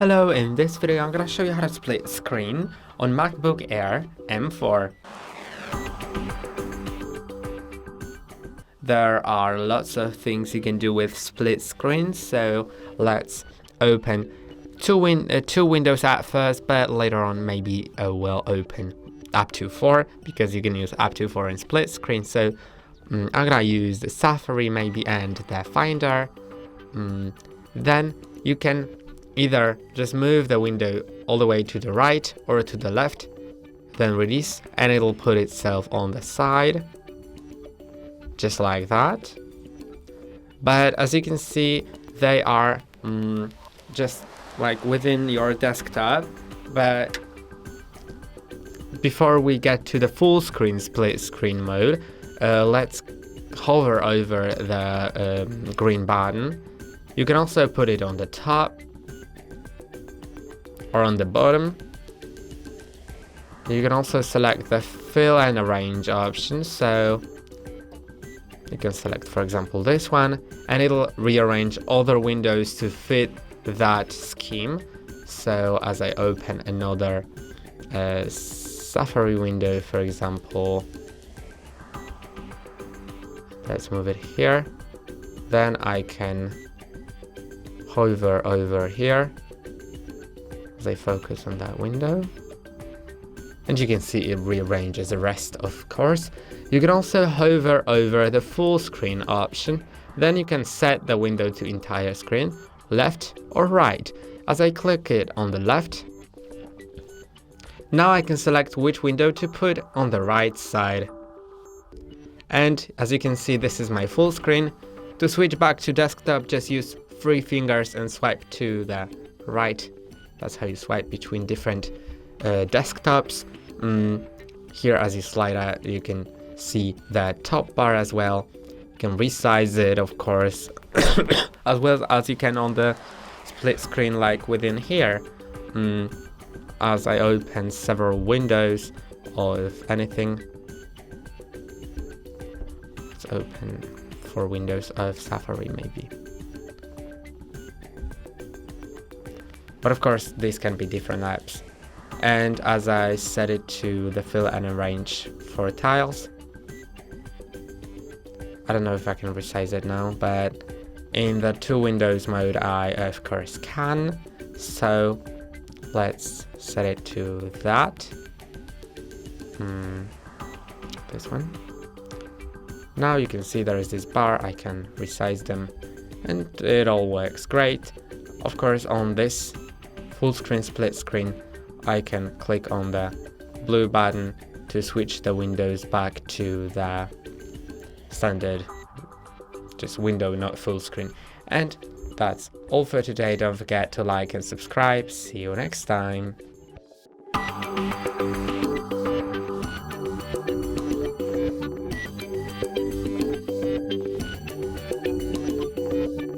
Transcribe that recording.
Hello, in this video I'm gonna show you how to split screen on MacBook Air M4. There are lots of things you can do with split screen, so let's open two windows at first, but later on maybe we'll open up to 4 because you can use up to 4 in split screen. So I'm gonna use the Safari maybe and the Finder. Then you can either just move the window all the way to the right or to the left, then release, and it'll put itself on the side, just like that. But as you can see, they are just like within your desktop. But before we get to the full screen split screen mode, let's hover over the green button. You can also put it on the top or on the bottom. You can also select the fill and arrange option, so you can select, for example, this one, and it'll rearrange other windows to fit that scheme. So as I open another Safari window, for example, let's move it here, then I can hover over here as I focus on that window, and you can see it rearranges the rest, of course. You can also hover over the full screen option, then you can set the window to entire screen, left or right. As I click it on the left, now I can select which window to put on the right side. And as you can see, this is my full screen. To switch back to desktop, just use 3 fingers and swipe to the right. That's how you swipe between different desktops. Here, as you slide out, you can see the top bar as well. You can resize it, of course, as well as you can on the split screen, like within here. As I open several windows, or if anything, let's open 4 windows of Safari maybe. But of course, these can be different apps. And as I set it to the fill and arrange for tiles, I don't know if I can resize it now, but in the 2 windows mode, I of course can. So let's set it to that. This one. Now you can see there is this bar, I can resize them, and it all works great. Of course, on this full screen split screen, I can click on the blue button to switch the windows back to the standard just window, not full screen. And that's all for today. Don't forget to like and subscribe. See you next time.